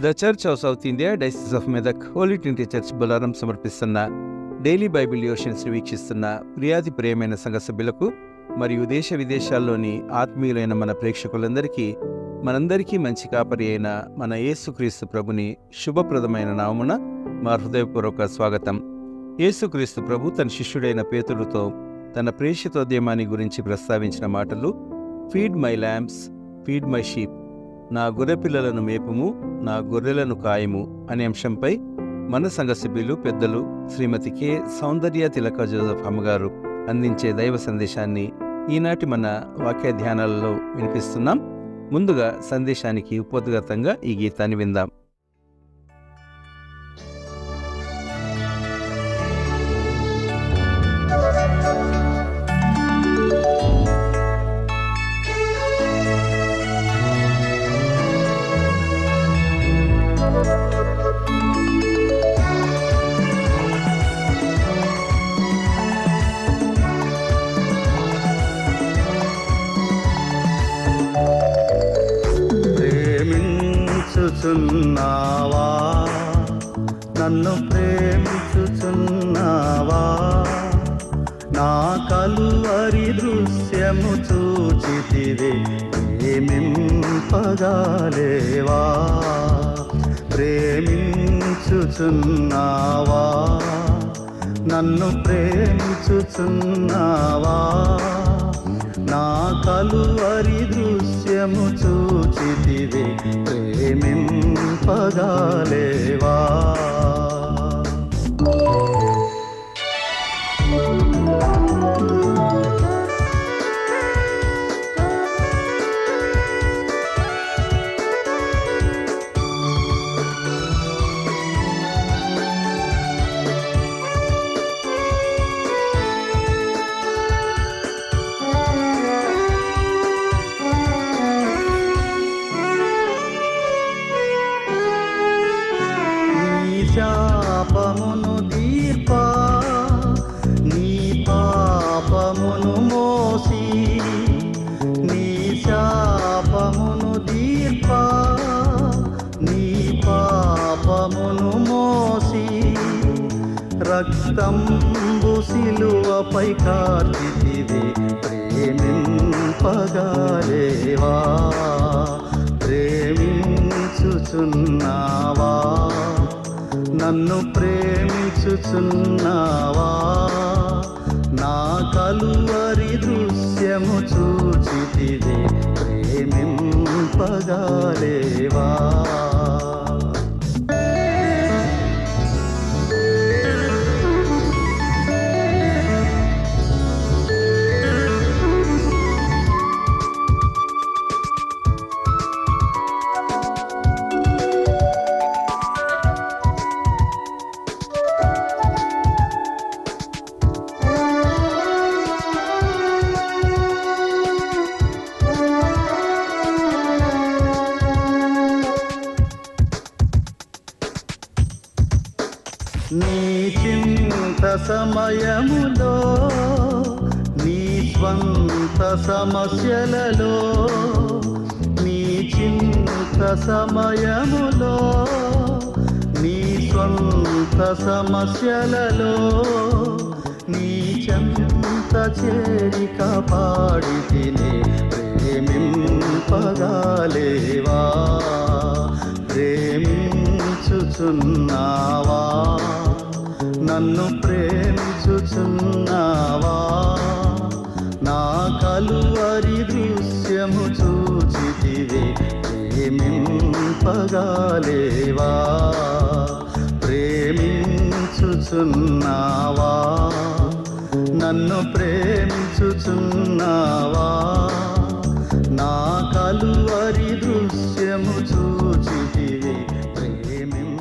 The church of South India diocese of Medak holy trinity church Bolarum సమర్పిస్తున్న daily Bible డివోషన్స్ని వీక్షిస్తున్న ప్రియాతి ప్రియమైన సంఘ సభ్యులకు మరియు దేశ విదేశాల్లోని ఆత్మీయులైన మన ప్రేక్షకులందరికీ మనందరికీ మంచి కాపరి అయిన మన యేసుక్రీస్తు ప్రభుని శుభప్రదమైన నామమున మా హృదయపూర్వక స్వాగతం. యేసుక్రీస్తు ప్రభు తన శిష్యుడైన పేతురుతో తన ప్రేషితోద్యమాన్ని గురించి ప్రస్తావించిన మాటలు, feed my lambs, feed my sheep, నా గొర్రెపిల్లలను మేపుము, నా గొర్రెలను కాయము అనే అంశంపై మన సంఘ సభ్యులు పెద్దలు శ్రీమతి కె సౌందర్య తిలక జోసెఫ్ అమ్మగారు అందించే దైవ సందేశాన్ని ఈనాటి మన వాక్య ధ్యానాలలో వినిపిస్తున్నాం. ముందుగా సందేశానికి ఉపోద్ఘాతంగా ఈ గీతాన్ని విందాం. ప్రేమించుచున్నావా, నన్ను ప్రేమించుచున్నావా, నా కలువరి దృశ్యము చూచితివే ప్రేమింపగాలేవా. ప్రేమించుచున్నావా, నన్ను ప్రేమించుచున్నావా, నా కలువరి దృశ్యము చూచితివే ప్రేమింపగాలేవా. శాపమును దీర్ప, నీ పాపమును మోసి, నీ శాపమును దీర్ప, నీ పాపమును మోసి, రక్తంబు సిలువపై కార్చితివే ప్రేమింపగాలేవా. ప్రేమించుచున్నావా, నన్ను ప్రేమించుచున్నావా, నా కలువరి దృశ్యము చూచితివే ప్రేమింపగాలేవా. నీ చింత సమయములో, నీ స్వంత సమస్యలలో, నీ చింత సమయములో, నీ స్వంత సమస్యలలో, నీ చెంత చేరిక పాడితినే ప్రేమింపగాలేవా. ప్రేమించుచున్నావా, నన్ను ప్రేమించుచున్నావా, నా కలువరి దృశ్యము చూచితివే ప్రేమింపగాలేవా. ప్రేమించుచున్నావా, నన్ను ప్రేమించుచున్నావా, నా కలువరి దృశ్యము చూచితివే ప్రేమింపగాలేవా.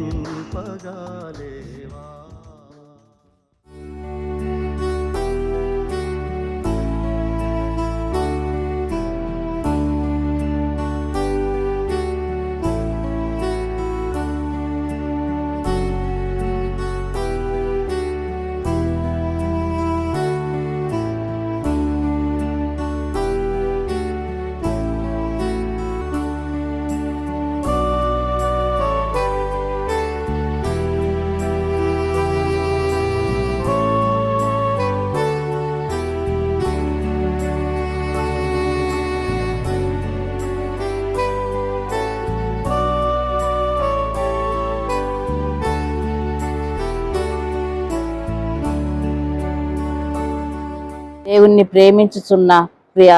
దేవుణ్ణి ప్రేమించుచున్న ప్రియ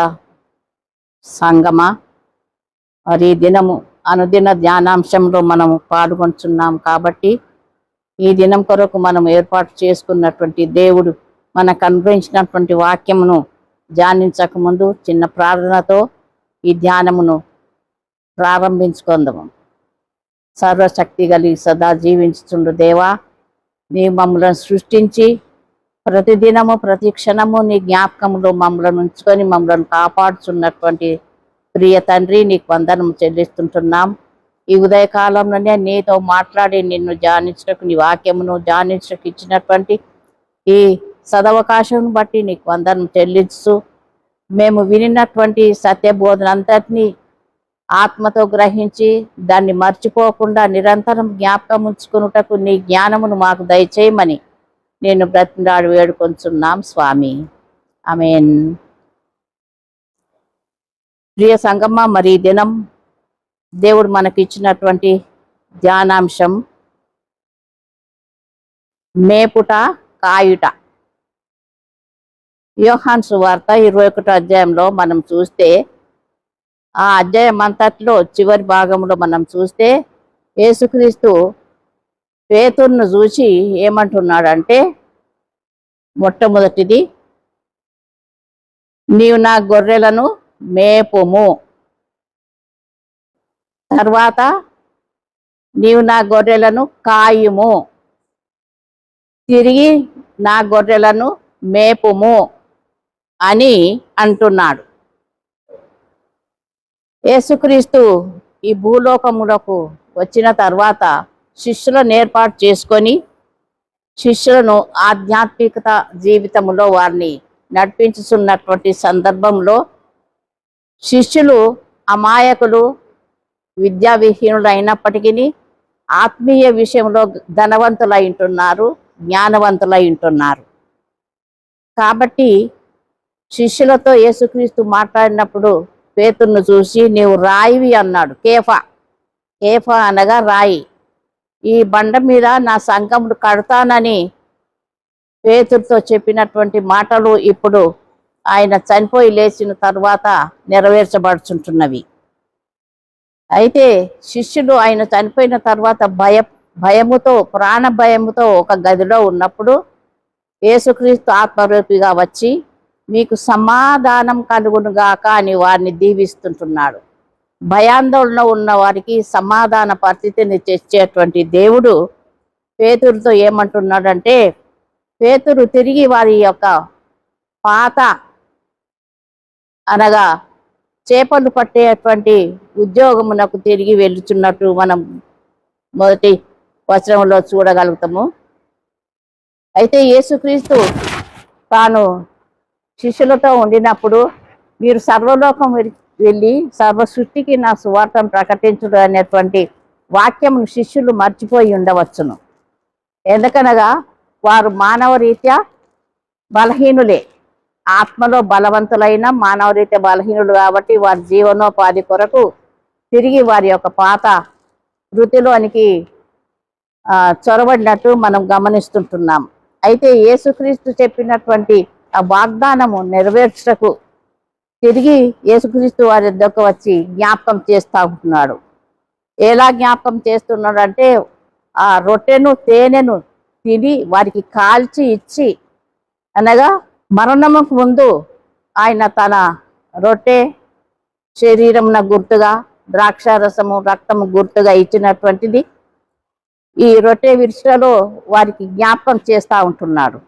సంగమా, మరి ఈ దినము అనుదిన ధ్యానాంశంలో మనము పాల్గొంటున్నాం కాబట్టి ఈ దినం కొరకు మనం ఏర్పాటు చేసుకున్నటువంటి దేవుడు మనకు అనుగ్రహించినటువంటి వాక్యమును ధ్యానించక ముందు చిన్న ప్రార్థనతో ఈ ధ్యానమును ప్రారంభించుకుందాము. సర్వశక్తి కలిగి సదా జీవించుచుండు దేవా, నీ మమ్మలను సృష్టించి ప్రతిదినము ప్రతి క్షణము నీ జ్ఞాపకములో మమ్మలను ఉంచుకొని మమ్మలను కాపాడుచున్నటువంటి ప్రియ తండ్రి, నీకు వందనము చెల్లిస్తుంటున్నాం. ఈ ఉదయకాలంలోనే నీతో మాట్లాడి నిన్ను ధ్యానించడానికి, నీ వాక్యమును ధ్యానించడానికి ఇచ్చినటువంటి ఈ సదవకాశం బట్టి నీకు వందనం చెల్లిస్తూ మేము వినినటువంటి సత్యబోధన అంతటినీ ఆత్మతో గ్రహించి దాన్ని మర్చిపోకుండా నిరంతరం జ్ఞాపకం ఉంచుకున్నటకు నీ జ్ఞానమును మాకు దయచేయమని నేను బ్రతిమలాడి వేడుకొంచున్నాం స్వామి. ఆమేన్. ప్రియ సంగమా, మరి ఈ దినం దేవుడు మనకి ఇచ్చినటువంటి ధ్యానాంశం మేపుట కాయుట. యోహాను సువార్త 21వ అధ్యాయంలో మనం చూస్తే, ఆ అధ్యాయం అంతట్లో చివరి భాగంలో మనం చూస్తే యేసుక్రీస్తు పేతురును చూసి ఏమంటున్నాడంటే, మొట్టమొదటిది నీవు నా గొర్రెలను మేపుము, తర్వాత నీవు నా గొర్రెలను కాయుము, తిరిగి నా గొర్రెలను మేపుము అని అంటున్నాడు. యేసుక్రీస్తు ఈ భూలోకములకు వచ్చిన తర్వాత శిష్యులను ఏర్పాటు చేసుకొని శిష్యులను ఆధ్యాత్మికత జీవితంలో వారిని నడిపించుతున్నటువంటి సందర్భంలో శిష్యులు అమాయకులు, విద్యావిహీనులు అయినప్పటికీ ఆత్మీయ విషయంలో ధనవంతులై ఉంటున్నారు, జ్ఞానవంతులై ఉంటున్నారు. కాబట్టి శిష్యులతో యేసుక్రీస్తు మాట్లాడినప్పుడు పేతురును చూసి నీవు రాయివి అన్నాడు. కేఫా అనగా రాయి. ఈ బండ మీద నా సంఘమును కడతానని పేతురుతో చెప్పినటువంటి మాటలు ఇప్పుడు ఆయన చనిపోయి లేచిన తర్వాత నెరవేర్చబడుచుంటున్నవి. అయితే శిష్యులు ఆయన చనిపోయిన తర్వాత భయముతో, ప్రాణ భయముతో ఒక గదిలో ఉన్నప్పుడు యేసుక్రీస్తు ఆత్మరూపిగా వచ్చి మీకు సమాధానం కలుగునుగాక అని వారిని దీవిస్తుంటున్నాడు. భయాందోళన ఉన్న వారికి సమాధాన పరిస్థితిని తెచ్చేటువంటి దేవుడు పేతురుతో ఏమంటున్నాడంటే, పేతురు తిరిగి వారి యొక్క పాత అనగా చేపలు పట్టేటువంటి ఉద్యోగమునకు తిరిగి వెళుచున్నట్టు మనం మొదటి వచనంలో చూడగలుగుతాము. అయితే యేసుక్రీస్తు తాను శిష్యులతో ఉండినప్పుడు మీరు సర్వలోకం వెళ్ళి సర్వ సృష్టికి నా సువార్తను ప్రకటించుడు అనేటువంటి వాక్యమును శిష్యులు మర్చిపోయి ఉండవచ్చును. ఎందుకనగా వారు మానవ రీత్యా బలహీనులే, ఆత్మలో బలవంతులైన మానవ రీత్యా బలహీనులు కాబట్టి వారి జీవనోపాధి కొరకు తిరిగి వారి యొక్క పాత వృత్తిలోనికి చొరబడినట్టు మనం గమనిస్తుంటున్నాం. అయితే యేసుక్రీస్తు చెప్పినటువంటి ఆ వాగ్దానము నెరవేర్చటకు తిరిగి యేసుక్రీస్తు వారి వద్దకు వచ్చి జ్ఞాపకం చేస్తూ ఉంటున్నాడు. ఎలా జ్ఞాపకం చేస్తున్నాడు అంటే, ఆ రొట్టెను తేనెను తిని వారికి కాల్చి ఇచ్చి, అనగా మరణముకు ముందు ఆయన తన రొట్టె శరీరమున గుర్తుగా, ద్రాక్షారసము రక్తము గుర్తుగా ఇచ్చినటువంటిది ఈ రొట్టె విరుచుటలో వారికి జ్ఞాపకం చేస్తూ ఉంటున్నాడు.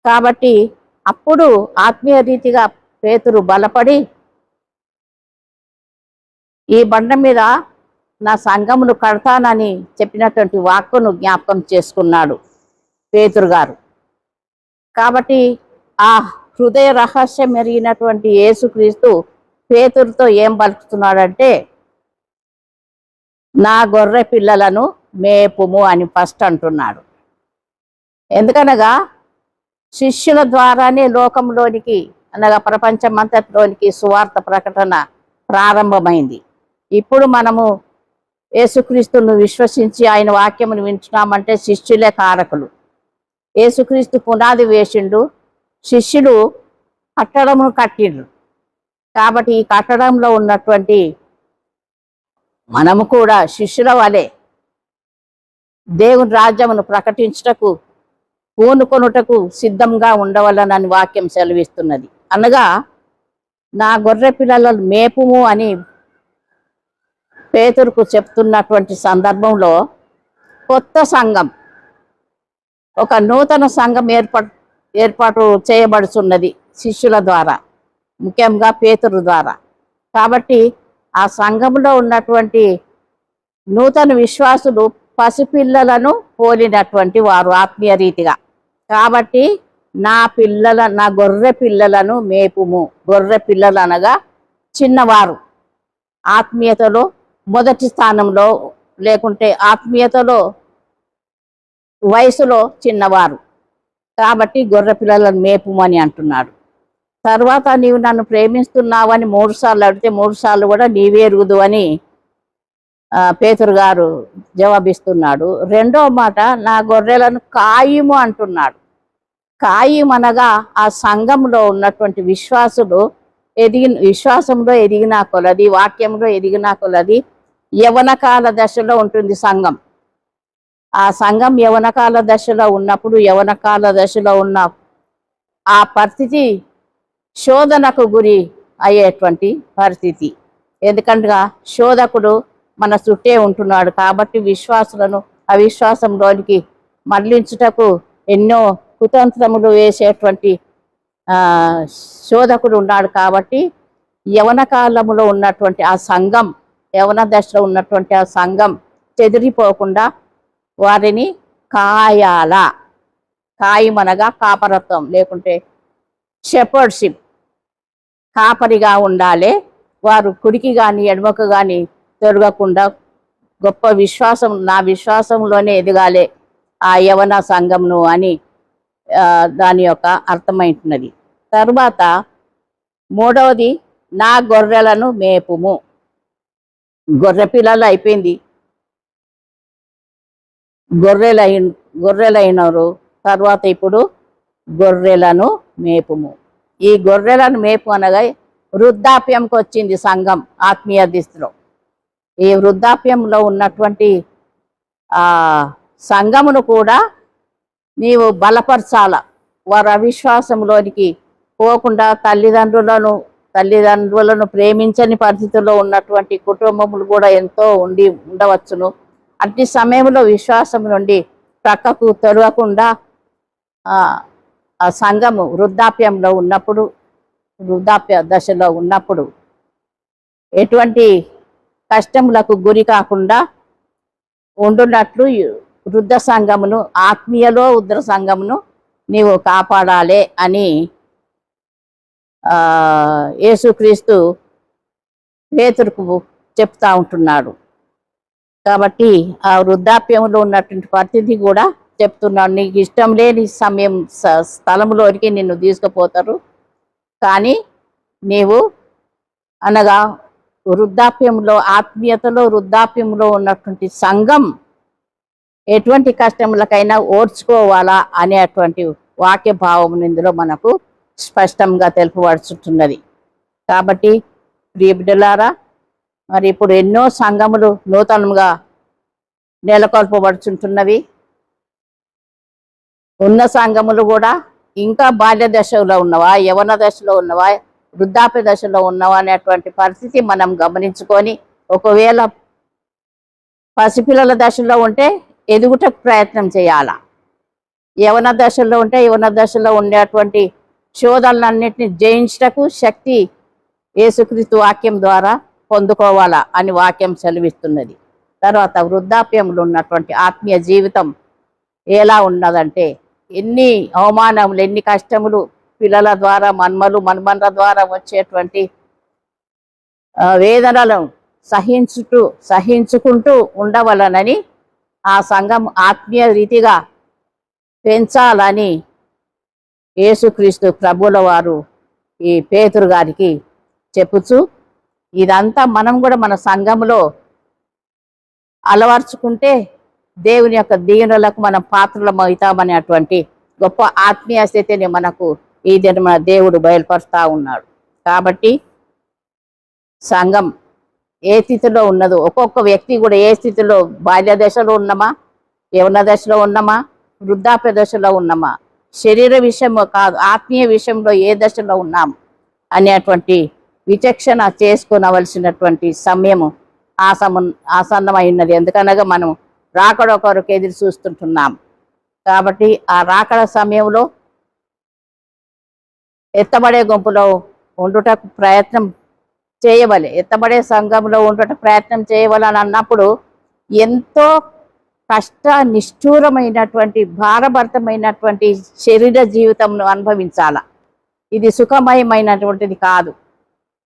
కాబట్టి అప్పుడు ఆత్మీయ రీతిగా పేతురు బలపడి ఈ బండ మీద నా సంఘమును కడతానని చెప్పినటువంటి వాక్కును జ్ఞాపకం చేసుకున్నాడు పేతురు గారు. కాబట్టి ఆ హృదయ రహస్యం ఎరిగినటువంటి యేసుక్రీస్తు పేతురుతో ఏం పలుకుతున్నాడంటే, నా గొర్రె పిల్లలను మేపుము అని ఫస్ట్ అంటున్నాడు. ఎందుకనగా శిష్యుల ద్వారానే లోకంలోనికి అనగా ప్రపంచమంతటిలోనికి సువార్త ప్రకటన ప్రారంభమైంది. ఇప్పుడు మనము యేసుక్రీస్తును విశ్వసించి ఆయన వాక్యమును వింటున్నామంటే శిష్యులే కారకులు. యేసుక్రీస్తు పునాది వేసిండు, శిష్యులు కట్టడమును కట్టిండ్రు. కాబట్టి ఈ కట్టడంలో ఉన్నటువంటి మనము కూడా శిష్యుల వలె దేవుని రాజ్యమును ప్రకటించుటకు పూనుకొనుటకు సిద్ధంగా ఉండవలనని వాక్యం సెలవిస్తున్నది. అనగా నా గొర్రె పిల్లలను మేపుము అని పేతురుకు చెప్తున్నటువంటి సందర్భంలో కొత్త సంఘం, ఒక నూతన సంఘం ఏర్పాటు చేయబడుతున్నది శిష్యుల ద్వారా, ముఖ్యంగా పేతురు ద్వారా. కాబట్టి ఆ సంఘంలో ఉన్నటువంటి నూతన విశ్వాసులు పసిపిల్లలను పోలినటువంటి వారు ఆత్మీయ రీతిగా. కాబట్టి నా గొర్రె పిల్లలను మేపుము. గొర్రె పిల్లలు అనగా చిన్నవారు, ఆత్మీయతలో మొదటి స్థానంలో, లేకుంటే ఆత్మీయతలో వయసులో చిన్నవారు. కాబట్టి గొర్రె పిల్లలను మేపుమని అంటున్నాడు. తర్వాత నీవు నన్ను ప్రేమిస్తున్నావని 3 సార్లు అడిగితే 3 సార్లు కూడా నీవే ఎరుగుదు అని పేతురు గారు జవాబిస్తున్నాడు. రెండో మాట నా గొర్రెలను కాయుము అంటున్నాడు. కాయుమనగా ఆ సంఘంలో ఉన్నటువంటి విశ్వాసంలో ఎదిగిన కొలది, వాక్యంలో ఎదిగిన కొలది యవనకాల దశలో ఉంటుంది సంఘం. ఆ సంఘం యవనకాల దశలో ఉన్నప్పుడు, యవనకాల దశలో ఉన్న ఆ పరిస్థితి శోధనకు గురి అయ్యేటువంటి పరిస్థితి. ఎందుకంటే శోధకుడు మన చుట్టే ఉంటున్నాడు. కాబట్టి విశ్వాసులను అవిశ్వాసంలోనికి మరలించుటకు ఎన్నో కుతంత్రములు వేసేటువంటి శోధకుడు ఉన్నాడు. కాబట్టి యవన కాలంలో ఉన్నటువంటి ఆ సంఘం, యవన దశలో ఉన్నటువంటి ఆ సంఘం చెదిరిపోకుండా వారిని కాయాల. కాయమనగా కాపరత్వం, లేకుంటే షెపర్డ్షిప్, కాపరిగా ఉండాలి. వారు కుడికి కానీ ఎడమకు కానీ తొలగకుండా గొప్ప విశ్వాసం, నా విశ్వాసంలోనే ఎదగాలి ఆ యవన సంఘంను అని దాని యొక్క అర్థమైంటున్నది. తరువాత మూడవది నా గొర్రెలను మేపుము. గొర్రె పిల్లలు అయిపోయింది, గొర్రెలైనరు. తర్వాత ఇప్పుడు గొర్రెలను మేపుము. ఈ గొర్రెలను మేపు అనగా వృద్ధాప్యంకి వచ్చింది సంఘం ఆత్మీయ దిశలో. ఈ వృద్ధాప్యంలో ఉన్నటువంటి సంఘమును కూడా నీవు బలపరచాల. వారు అవిశ్వాసంలోనికి పోకుండా తల్లిదండ్రులను ప్రేమించని పరిస్థితుల్లో ఉన్నటువంటి కుటుంబములు కూడా ఎంతో ఉండవచ్చును. అట్టి సమయంలో విశ్వాసం నుండి ప్రక్కకు తొలగకుండా ఆ సంఘము వృద్ధాప్య దశలో ఉన్నప్పుడు ఎటువంటి కష్టములకు గురి కాకుండా ఉండున్నట్లు వృద్ధ సంఘమును, ఆత్మీయలో వృద్ధ సంఘమును నీవు కాపాడాలి అని యేసుక్రీస్తు పేతురుకు చెప్తా ఉంటున్నాడు. కాబట్టి ఆ వృద్ధాప్యంలో ఉన్నటువంటి పరిస్థితి కూడా చెప్తున్నాడు. నీకు ఇష్టం లేని స్థలంలోనికి నిన్ను తీసుకుపోతారు. కానీ నీవు అనగా వృద్ధాప్యంలో, ఆత్మీయతలో వృద్ధాప్యంలో ఉన్నటువంటి సంఘం ఎటువంటి కష్టములకైనా ఓర్చుకోవాలా అనేటువంటి వాక్య భావం ఇందులో మనకు స్పష్టంగా తెలుపబడుచున్నది. కాబట్టి ప్రియ బిడ్డలారా, మరి ఇప్పుడు ఎన్నో సంఘములు నూతనంగా నెలకొల్పబడుచుంటున్నవి. ఉన్న సంఘములు కూడా ఇంకా బాల్య దశలో ఉన్నవా, యవన దశలో ఉన్నవా, వృద్ధాప్య దశలో ఉన్నవా అనేటువంటి పరిస్థితి మనం గమనించుకొని, ఒకవేళ పసిపిల్లల దశలో ఉంటే ఎదుగుటకు ప్రయత్నం చేయాల. యవన దశలో ఉంటే యవన దశలో ఉండేటువంటి శోధనలన్నింటినీ జయించటకు శక్తి యేసుక్రీస్తు వాక్యం ద్వారా పొందుకోవాలా అని వాక్యం సెలవిస్తున్నది. తర్వాత వృద్ధాప్యంలో ఉన్నటువంటి ఆత్మీయ జీవితం ఎలా ఉన్నదంటే, ఎన్ని అవమానములు, ఎన్ని కష్టములు, పిల్లల ద్వారా, మన్మన్ల ద్వారా వచ్చేటువంటి వేదనలను సహించుకుంటూ ఉండవలనని ఆ సంఘం ఆత్మీయ రీతిగా పెంచాలని యేసుక్రీస్తు ప్రభువుల వారు ఈ పేతురు గారికి చెప్పుచు, ఇదంతా మనం కూడా మన సంఘంలో అలవర్చుకుంటే దేవుని యొక్క దీవెనలకు మనం పాత్రలం అవుతామనేటువంటి గొప్ప ఆత్మీయ స్థితిని మనకు ఈ దినమున దేవుడు బయలుపరుస్తా ఉన్నాడు. కాబట్టి సంఘం ఏ స్థితిలో ఉన్నదో, ఒక్కొక్క వ్యక్తి కూడా ఏ స్థితిలో, బాల్య దశలో ఉన్నామా, యవన దశలో ఉన్నామా, వృద్ధాప్య దశలో ఉన్నామా, శరీర విషయంలో కాదు ఆత్మీయ విషయంలో ఏ దశలో ఉన్నాము అనేటువంటి విచక్షణ చేసుకునవలసినటువంటి సమయము ఆసన్నమై ఉన్నది. ఎందుకనగా మనం రాకడ కొరకు ఎదురు చూస్తుంటున్నాం. కాబట్టి ఆ రాకడ సమయంలో ఎత్తబడే గుంపులో ఉండుటకు ప్రయత్నం చేయవలె, ఎత్తబడే సంఘంలో ఉండుట ప్రయత్నం చేయవలని అన్నప్పుడు ఎంతో కష్ట నిష్ఠూరమైనటువంటి భారభరితమైనటువంటి శరీర జీవితంను అనుభవించాల. ఇది సుఖమయమైనటువంటిది కాదు,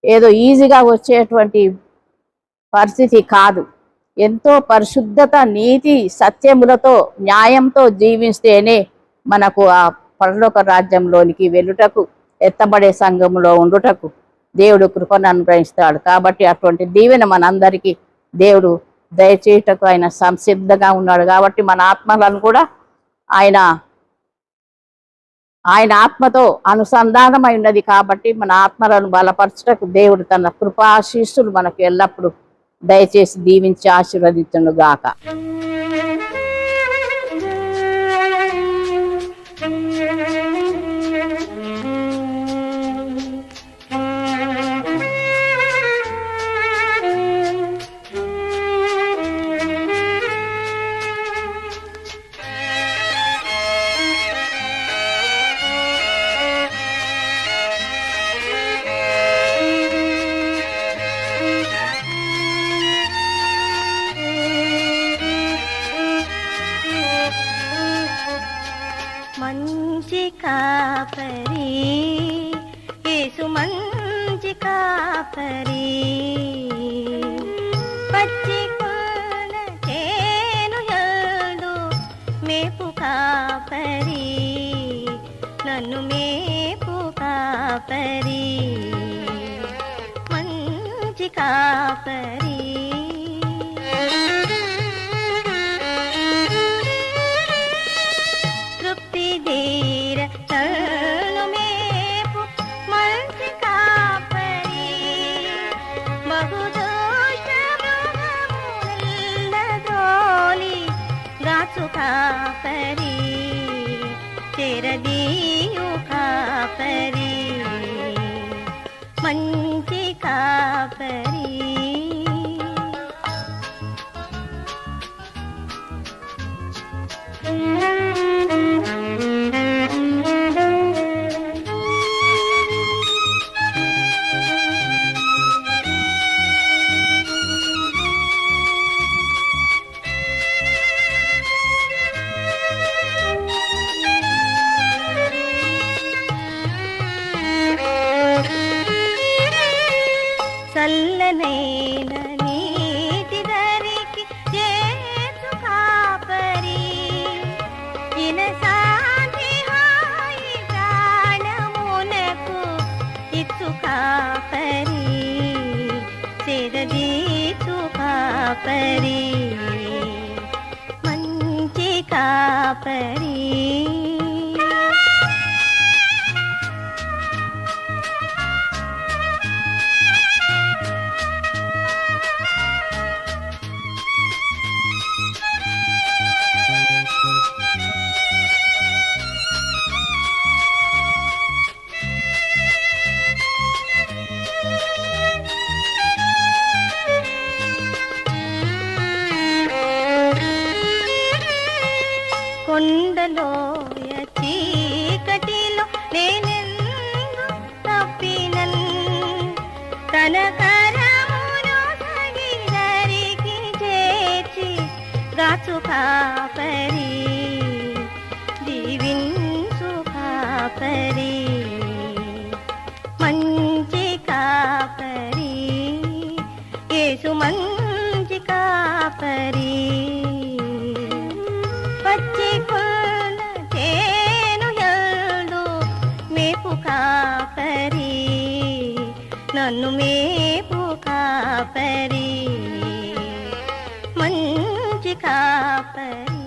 ఏదో ఈజీగా వచ్చేటువంటి పరిస్థితి కాదు. ఎంతో పరిశుద్ధత, నీతి, సత్యములతో, న్యాయంతో జీవిస్తేనే మనకు ఆ పరలోక రాజ్యంలోనికి వెళ్ళుటకు, ఎత్తబడే సంఘంలో ఉండుటకు దేవుడు కృపను అనుగ్రహిస్తాడు. కాబట్టి అటువంటి దీవెన మనందరికీ దేవుడు దయచేయుటకు ఆయన సంసిద్ధంగా ఉన్నాడు. కాబట్టి మన ఆత్మలను కూడా ఆయన ఆత్మతో అనుసంధానమై ఉన్నది. కాబట్టి మన ఆత్మలను బలపరచుటకు దేవుడు తన కృపాశీస్సులు మనకు ఎల్లప్పుడూ దయచేసి దీవించి ఆశీర్వదించును గాక. మంచి కాపరి యేసు మంచి కాపరి, పచ్చి కొన చేను యందు మేపు కాపరి, నన్ను మేపు కాపరి, మంచి కాపరి. కాపరి తెరదీయు కాపరి, మంచి కాపరి. చల్లనైన నీటి ధరికి చేసు కాపరి, ఇనసాని హాయి ప్రాణమునకు ఇచ్చు కాపరి, చెరదీచు కాపరి, మంచి కాపరి. కొండలోయ చీకటిలో నేనెందు తప్పినన్, తన కరమును సగిదరికి చేర్చి గాచు కాపరి, దీవించు కాపరి, మంచి కాపరి, యేసు మంచి కాపరి, పచ్చి కొన చేను యందు మేపు కాపరి, నన్ను మేపు కాపరి, మంచి కాపరి.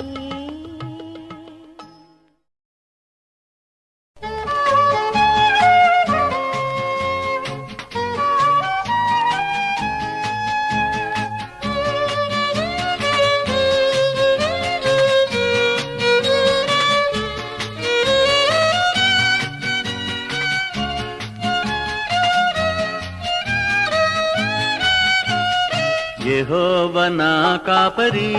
యెహోవా నా కాపరి,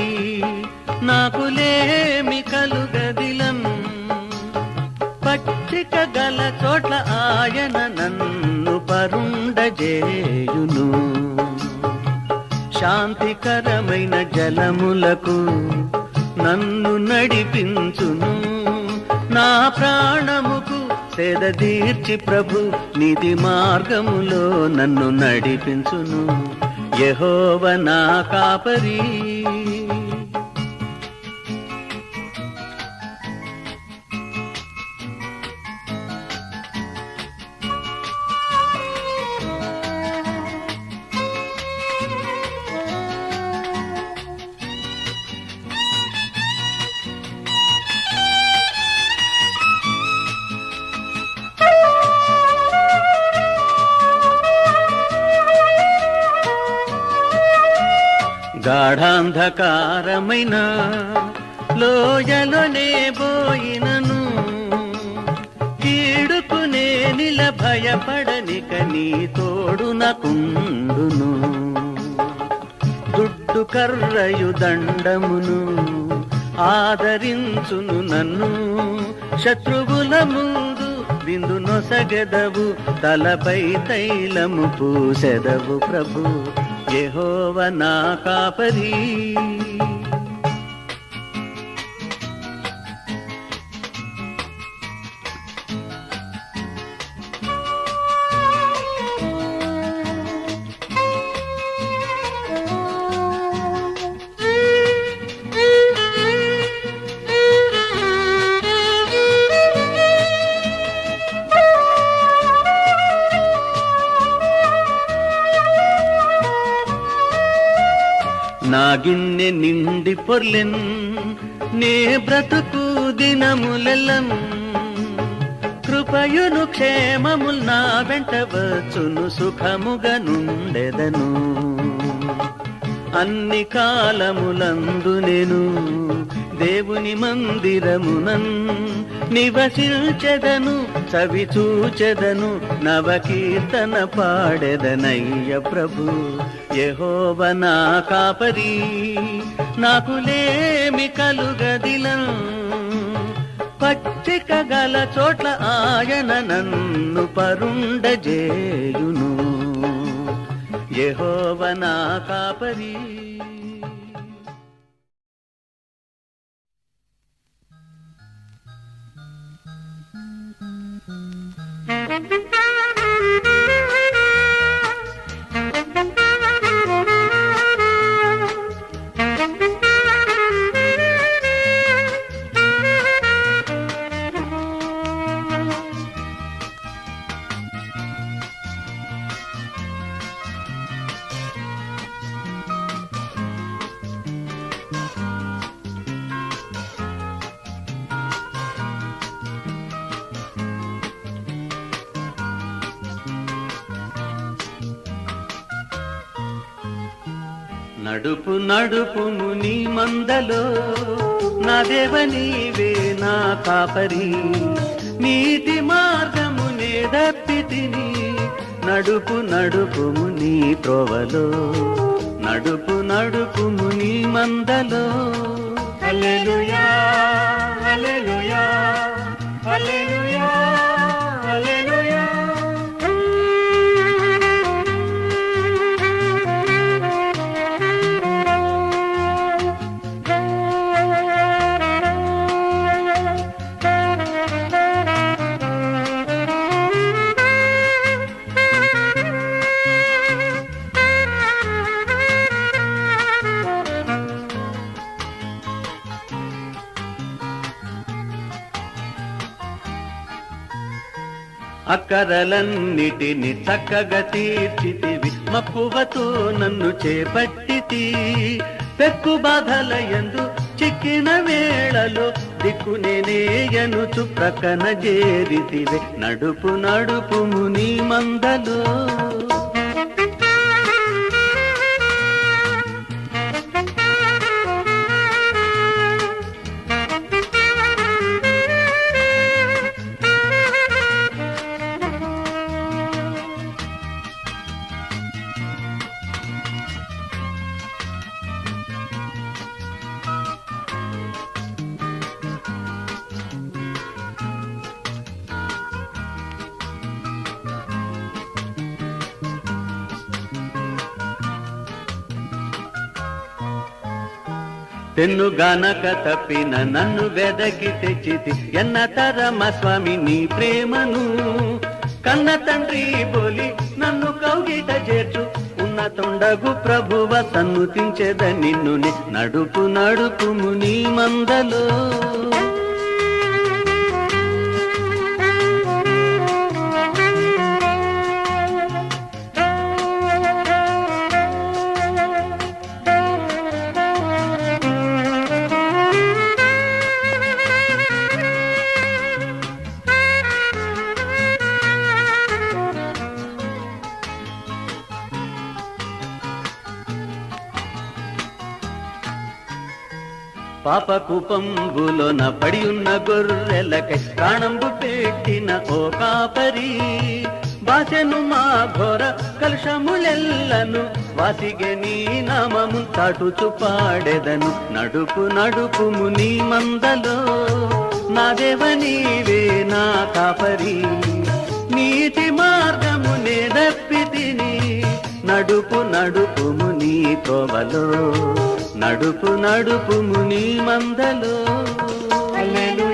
నాకు లేమి కలుగదిలం. పచ్చిక గల చోట్ల ఆయన నన్ను పరుండజేయును. శాంతికరమైన జలములకు నన్ను నడిపించును. నా ప్రాణముకు సేదదీర్చి ప్రభు నిధి మార్గములో నన్ను నడిపించును. యెహోవా నా కాపరి. గాఢాంధకారమైన లోయలోనే బోయినను, కీడుకు నేనిల భయపడనిక నీ తోడు నాకుండును. దుడ్డు కర్రయు దండమును ఆదరించును నన్ను. శత్రువుల ముందు విందు నొసగెదవు, తలపై తైలము పూసెదవు ప్రభు. యెహోవా నా కాపరి. నా గిన్నె నిండి పొర్లెన్, నే బ్రతుకు దినములెల్లం. కృపయును క్షేమముల్ నా వెంట వచ్చును, సుఖముగా నుండెదను. అన్ని కాలములందు నేను దేవుని మందిరమునన్ నివసించెదను. చవి చూచెదను, నవకీర్తన పాడెదనయ్య ప్రభు. యెహోవా నా కాపరి, నాకు లేమి కలుగదిలం. పచ్చిక గల చోట్ల ఆయన నన్ను పరుండజేయును. యెహోవా నా కాపరి. నడుపు నడుపుము నీ మందలో, నా దేవ నీవే నా కాపరి. నీతి మార్గము నే దప్పితిని, నడుపు నడుపుము నీ త్రోవలో. నడుపు నడుపుము నీ మందలో. హల్లెలూయా హల్లెలూయా హల్లెలూయా హల్లెలూయా. అక్కరలన్నిటిని చక్కగా తీర్చితివి, మక్కువతో నన్ను చేపట్టితి. పెక్కు బాధల యందు చిక్కిన వేళలో దిక్కునేయనుచు ప్రక్కన చేరితివే. నడుపు నడుపుము నీ మందలో. తెన్ను గనక తప్పిన నన్ను వెదకి తెచ్చితి ఎన్న తరమ స్వామి నీ ప్రేమను కన్న తండ్రి బోలి నన్ను కౌగిట చేర్చు ఉన్నతుండగు ప్రభువ సన్నుతించేద నిన్ను నడుపు నడుపుము నీ మందలో పాప కూపంబులోన పడి ఉన్న గొర్రెలకై ప్రాణంబు పెట్టిన ఓ కాపరి బాసెను మా ఘోర కలుషములెల్లను వాసిగే నీ నామము చాటుచు పాడెదను నడుపు నడుపుము నీ మందలో నా దేవ నీవే నా కాపరి నీతి మార్గము నే దప్పితిని నడుపు నడుపుము నీ తోవలో నడుపు నడుపుము నీ మందలో హల్లెలూయా.